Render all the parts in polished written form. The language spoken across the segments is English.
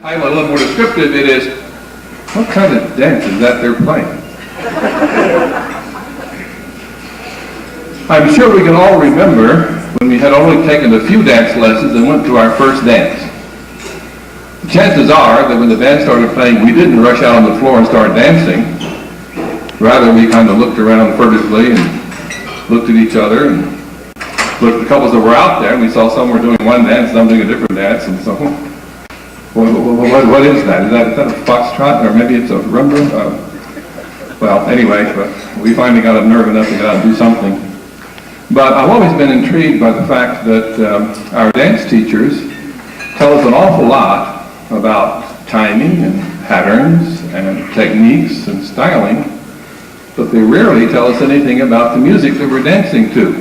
I'm a little more descriptive. It is, what kind of dance is that they're playing? I'm sure we can all remember when we had only taken a few dance lessons and went to our first dance. The chances are that when the band started playing, we didn't rush out on the floor and start dancing. Rather, we kind of looked around furtively and looked at each other and looked at the couples that were out there, and we saw some were doing one dance, some doing a different dance, and so what is that? Is that a foxtrot, or maybe it's a rumba? Well, anyway, but we finally got up nerve enough to get out and do something. But I've always been intrigued by the fact that our dance teachers tell us an awful lot about timing and patterns and techniques and styling, but they rarely tell us anything about the music that we're dancing to.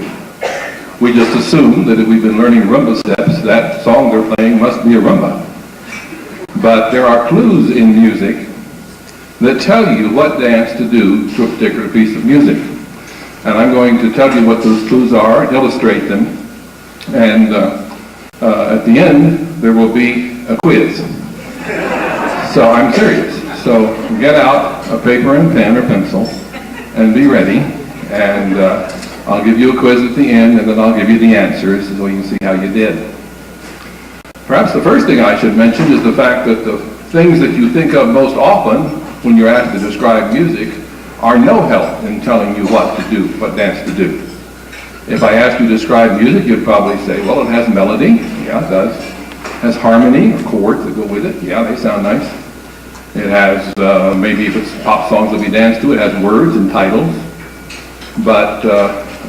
We just assume that if we've been learning rumba steps, that song they're playing must be a rumba. But there are clues in music that tell you what dance to do to a particular piece of music. And I'm going to tell you what those clues are, illustrate them, and at the end there will be a quiz. So I'm serious. So get out a paper and pen or pencil and be ready, and I'll give you a quiz at the end, and then I'll give you the answers so you can see how you did. Perhaps the first thing I should mention is the fact that the things that you think of most often when you're asked to describe music are no help in telling you what to do, what dance to do. If I asked you to describe music, you'd probably say, well, it has melody. Yeah, it does. It has harmony, or chords that go with it. Yeah, they sound nice. It has, maybe if it's pop songs that we dance to, it has words and titles. But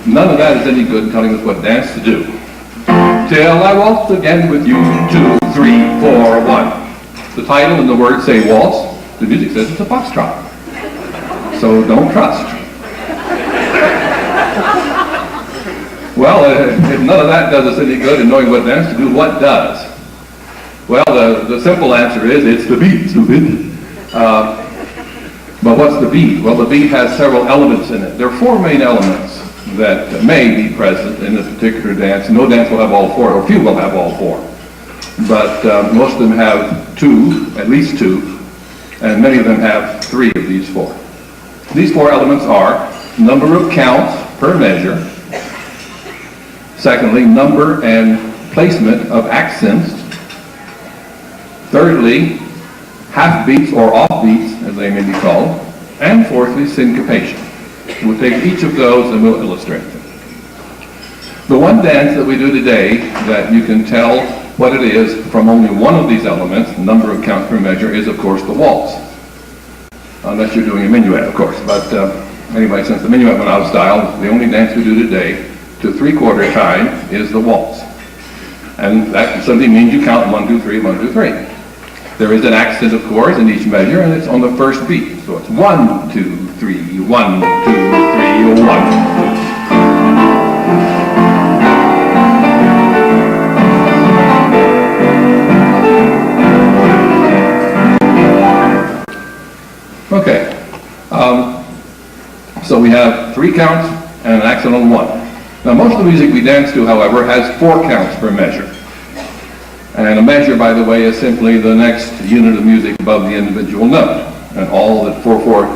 none of that is any good in telling us what dance to do. Till I waltz again with you, 2, 3, 4, 1. The title and the words say waltz. The music says it's a foxtrot. So don't trust. Well, if none of that does us any good in knowing what dance to do, what does? Well, the simple answer is it's the beat, stupid. But what's the beat? Well, the beat has several elements in it. There are 4 main elements that may be present in a particular dance. No dance will have all 4, or few will have all 4. But most of them have 2, at least 2, and many of them have 3 of these 4. These 4 elements are number of counts per measure. Secondly, number and placement of accents. Thirdly, half beats or off beats, as they may be called. And fourthly, syncopation. We'll take each of those and we'll illustrate them. The one dance that we do today that you can tell what it is from only one of these elements, number of counts per measure, is of course the waltz. Unless you're doing a minuet, of course. But anyway, since the minuet went out of style, the only dance we do today to 3/4 time is the waltz. And that simply means you count 1, 2, 3, 1, 2, 3. There is an accent, of course, in each measure, and it's on the first beat. So it's 1, 2, 3, 1, 2, 3, 1. Okay. So we have 3 counts and an accent on 1. Now most of the music we dance to, however, has 4 counts per measure. And a measure, by the way, is simply the next unit of music above the individual note. And all that 4/4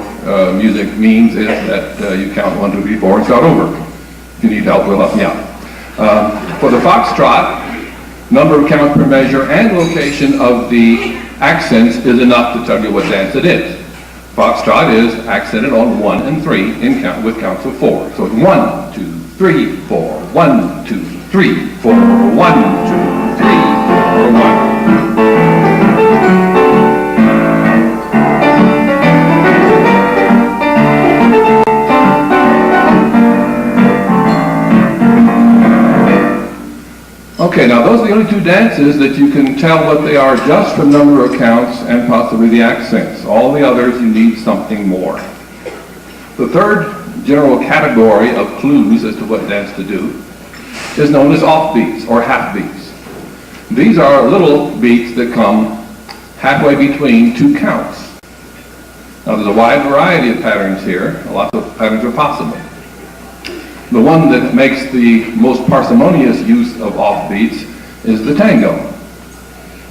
music means is that you count 1, 2, 3, 4 and start over. If you need help, we'll help you out. For the foxtrot, number of counts per measure and location of the accents is enough to tell you what dance it is. Foxtrot is accented on 1 and 3 in count with counts of 4. So it's 1, 2, 3, 4, 1, 2, 3, 4, 1, 2, 3, 4, 1. Okay, now those are the only 2 dances that you can tell what they are just from number of counts and possibly the accents. All the others, you need something more. The third general category of clues as to what dance to do is known as offbeats or half beats. These are little beats that come halfway between 2 counts. Now there's a wide variety of patterns here. Lots of patterns are possible. The one that makes the most parsimonious use of offbeats is the tango.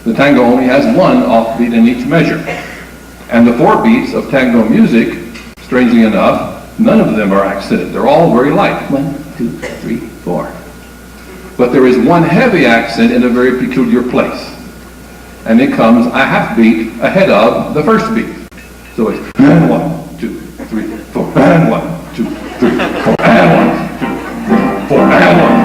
The tango only has one offbeat in each measure. And the 4 beats of tango music, strangely enough, none of them are accented. They're all very light. 1, 2, 3, 4. But there is one heavy accent in a very peculiar place. And it comes a half beat ahead of the first beat. So it's and 1, 2, 3, 4, and 1, 2, 3, 4, and 1, 2, 3, 4, and 1.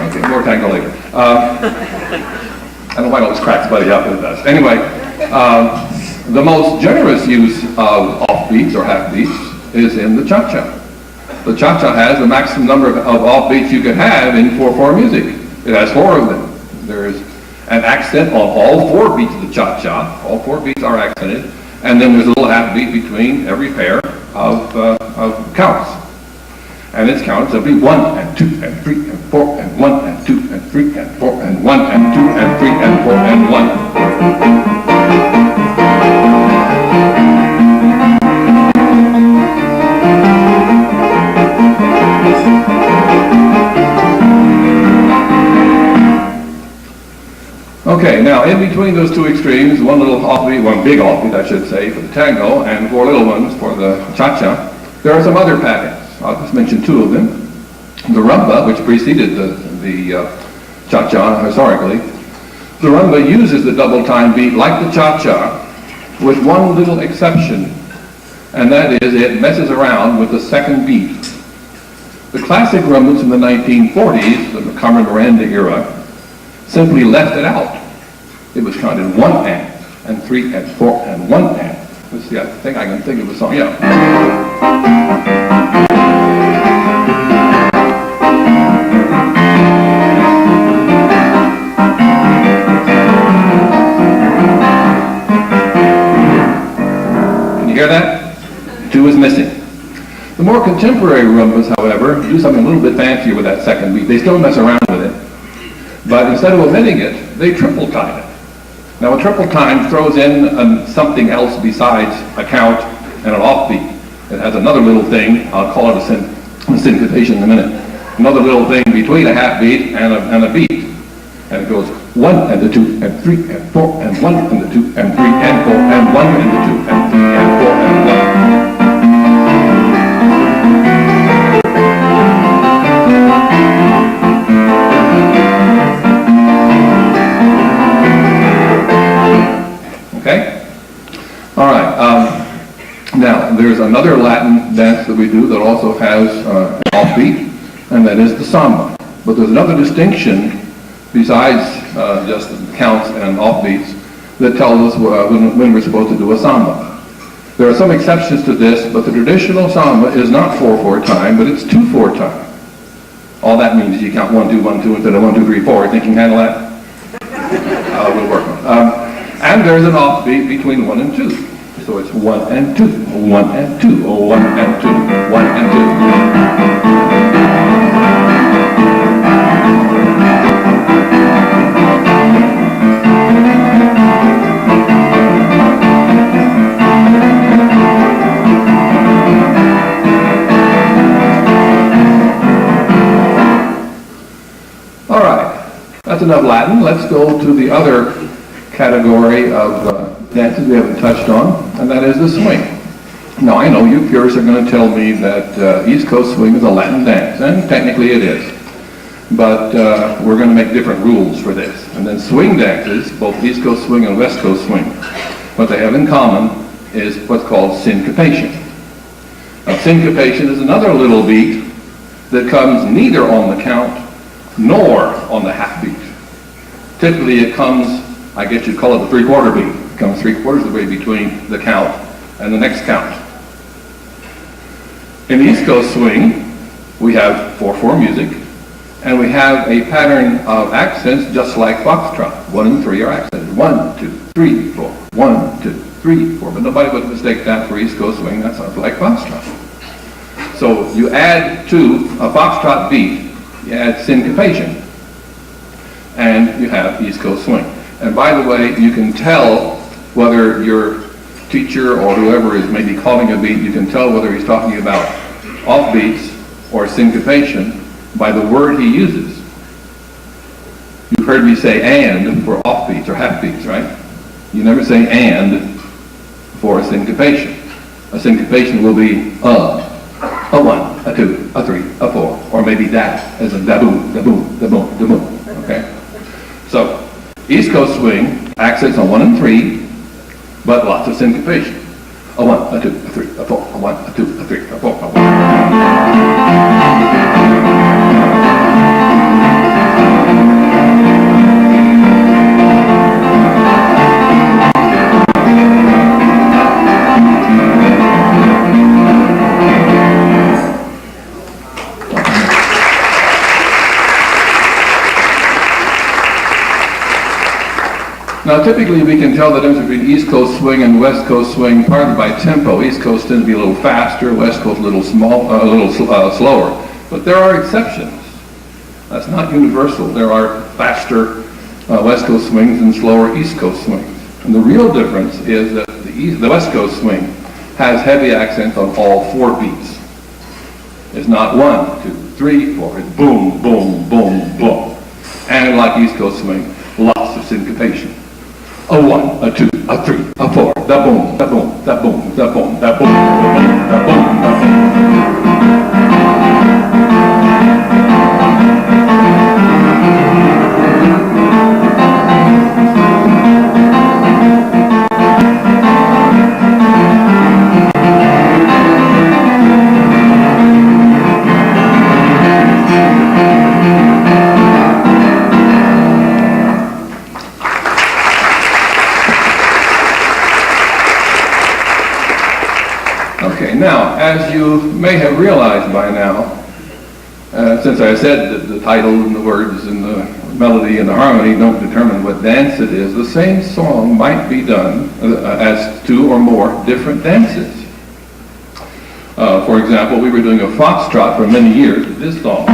Okay, more tango later. I don't know why it always cracks buddy up, but it does. Anyway, the most generous use of offbeats or half beats is in the cha-cha. The cha-cha has the maximum number of offbeats you could have in 4/4 music. It has 4 of them. There is an accent on all 4 beats of the cha-cha. All 4 beats are accented. And then there's a little half beat between every pair of counts. And it's counted simply 1 and 2 and 3 and 4 and 1 and 2 and 3 and 4 and 1 and 2 and 3 and 4 and 1. Okay, now in between those 2 extremes, one little offbeat, one big offbeat I should say, for the tango, and 4 little ones for the cha-cha, there are some other patterns. I'll just mention 2 of them. The rumba, which preceded the cha-cha historically, the rumba uses the double time beat like the cha-cha, with one little exception, and that is it messes around with the second beat. The classic rumbas from the 1940s, the Carmen Miranda era, simply left it out. It was counted 1 and 3 and 4 and 1 and. Let's see, I think I can think of a song. Yeah. Can you hear that? 2 is missing. The more contemporary rumbas, however, do something a little bit fancier with that second beat. They still mess around with it. But instead of omitting it, they triple time it. Now a triple time throws in something else besides a count and an offbeat. It has another little thing, I'll call it a syncopation in a minute. Another little thing between a half beat and a beat. And it goes 1 and the 2 and 3 and 4 and 1 and the 2 and 3 and 4 and 1 and the 2 and 3 and 4 and 1. Okay? All right. Now, there's another Latin dance that we do that also has an offbeat, and that is the samba. But there's another distinction besides just counts and offbeats that tells us when we're supposed to do a samba. There are some exceptions to this, but the traditional samba is not 4/4 time, but it's 2/4 time. All that means is you count 1, 2, 1, 2 instead of 1, 2, 3, 4. Think you can handle that? We'll work on it. And there's an offbeat between 1 and 2. So it's 1 and 2, 1 and 2, 1 and 2, 1 and 2. All right, that's enough Latin. Let's go to the other category of dances we haven't touched on, and that is the swing. Now, I know you purists are going to tell me that East Coast swing is a Latin dance, and technically it is. But we're going to make different rules for this. And then swing dances, both East Coast swing and West Coast swing, what they have in common is what's called syncopation. Now, syncopation is another little beat that comes neither on the count nor on the half beat. Typically it comes, I guess you'd call it the 3/4 beat. It comes 3/4 of the way between the count and the next count. In East Coast swing, we have 4/4 music, and we have a pattern of accents just like foxtrot. 1 and 3 are accented. 1, 2, 3, 4. 1, 2, 3, 4. But nobody would mistake that for East Coast swing. That sounds like foxtrot. So you add to a foxtrot beat you add syncopation, and you have East Coast swing. And by the way, you can tell whether your teacher or whoever is maybe calling a beat, you can tell whether he's talking about offbeats or syncopation by the word he uses. You've heard me say "and" for offbeats or half beats, right? You never say "and" for a syncopation. A syncopation will be a one, a two, a three, a four, or maybe that, as in da boom, da boom, da boom, da boom. Okay? So, East Coast swing, accents on 1 and 3, but lots of syncopation. A 1, a 2, a 3, a 4, a 1, a 2, a 3, a 4, a 1. Now, typically we can tell the difference between East Coast swing and West Coast swing partly by tempo. East Coast tends to be a little faster, West Coast a little slower. But there are exceptions. That's not universal. There are faster West Coast swings and slower East Coast swings. And the real difference is that the West Coast swing has heavy accents on all 4 beats. It's not 1, 2, 3, 4. It's boom, boom, boom, boom. And like East Coast swing, lots of syncopation. A 1, a 2, a 3, a 4, da boom, da boom, da boom, da boom, da boom, da boom, da boom, da boom. Now, as you may have realized by now, since I said that the title and the words and the melody and the harmony don't determine what dance it is, the same song might be done as 2 or more different dances. For example, we were doing a foxtrot for many years with this song.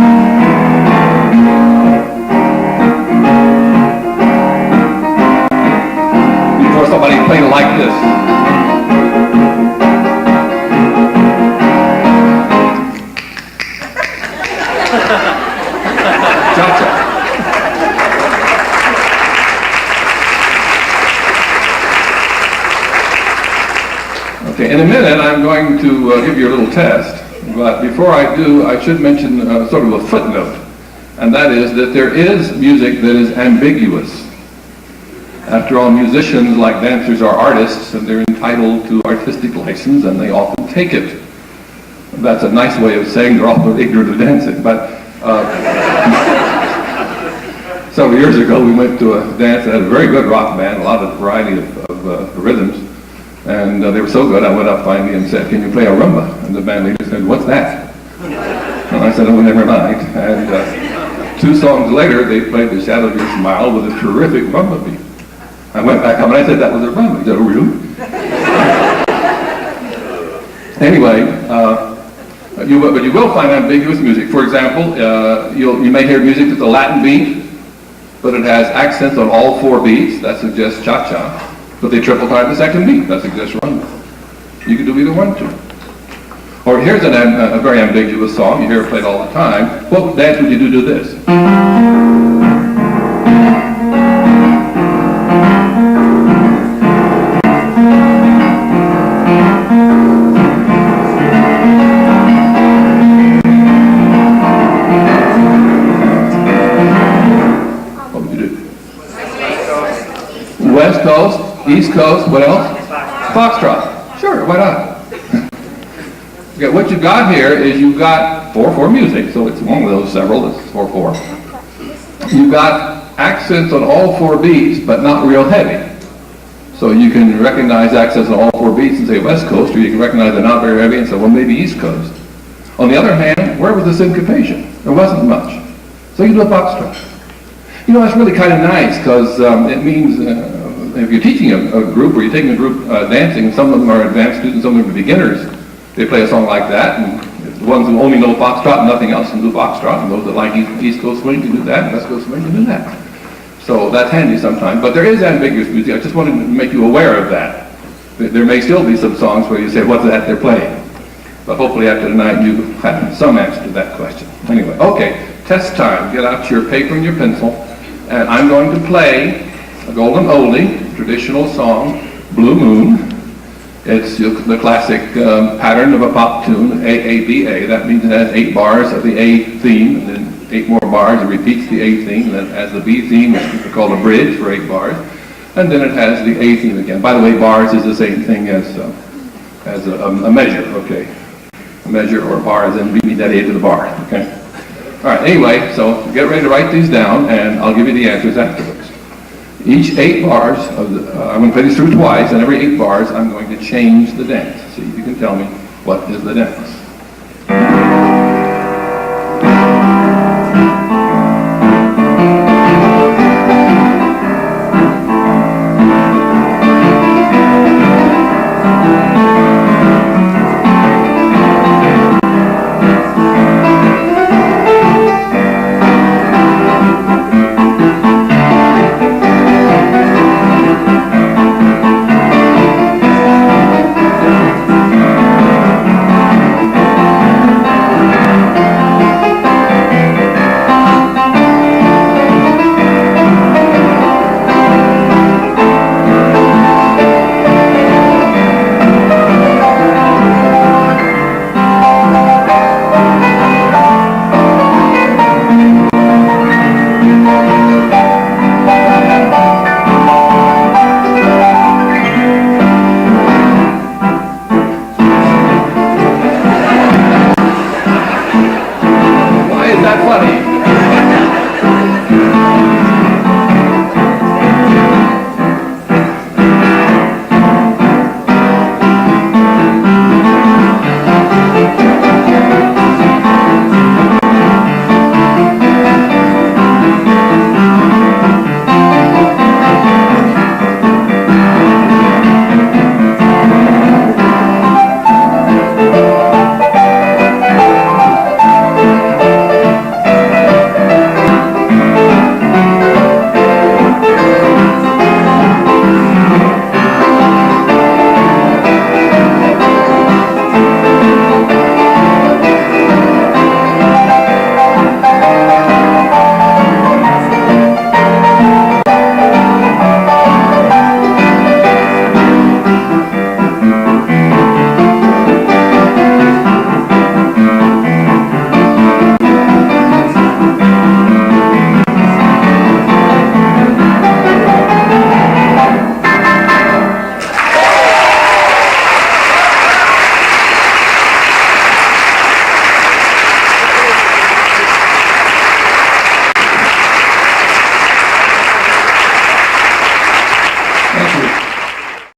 Before somebody played it like this. Cha-cha. Okay, in a minute I'm going to give you a little test, but before I do, I should mention sort of a footnote, and that is that there is music that is ambiguous. After all, musicians, like dancers, are artists, and they're entitled to artistic license, and they often take it. That's a nice way of saying they're also ignorant of dancing, but several years ago we went to a dance that had a very good rock band, a lot of variety of rhythms, and they were so good I went up finally and said, "Can you play a rumba?" And the band leader said, "What's that?" And I said, "Oh, never mind." And 2 songs later they played "The Shadow of Your Smile" with a terrific rumba beat. I went back up and I said, "That was a rumba." He said, "Oh, really?" Anyway, but you will find ambiguous music. For example, you may hear music that's a Latin beat, but it has accents on all 4 beats. That suggests cha-cha. But they triple time the second beat. That suggests rumba. You can do either one, too. Or here's a very ambiguous song. You hear it played all the time. What dance would you do to this? West Coast, East Coast, what else? Foxtrot. Sure, why not? Okay, what you've got here is you've got 4/4 music, so it's one of those several, it's 4/4. You've got accents on all 4 beats, but not real heavy. So you can recognize accents on all 4 beats and say West Coast, or you can recognize they're not very heavy and say, well, maybe East Coast. On the other hand, where was the syncopation? There wasn't much. So you do a foxtrot. You know, that's really kind of nice, because it means if you're teaching a group, or you're taking a group dancing, some of them are advanced students, some of them are beginners, they play a song like that, and The ones who only know foxtrot and nothing else can do foxtrot, and those that like East Coast swing can do that, and West Coast swing can do that. So that's handy sometimes. But there is ambiguous music. I just wanted to make you aware of that. There may still be some songs where you say, what's that they're playing? But hopefully after tonight you have some answer to that question. Anyway, okay, test time. Get out your paper and your pencil, and I'm going to play a golden oldie, traditional song, Blue Moon. It's the classic pattern of a pop tune, A-A-B-A. That means it has 8 bars of the A theme, and then 8 more bars. It repeats the A theme, and then it has the B theme, which is called a bridge for 8 bars. And then it has the A theme again. By the way, bars is the same thing as a measure, okay? A measure or a bar is then beating that A to the bar, okay? All right, anyway, so get ready to write these down, and I'll give you the answers afterwards. Each 8 bars, I'm going to play this through twice, and every 8 bars I'm going to change the dance. See if you can tell me what is the dance.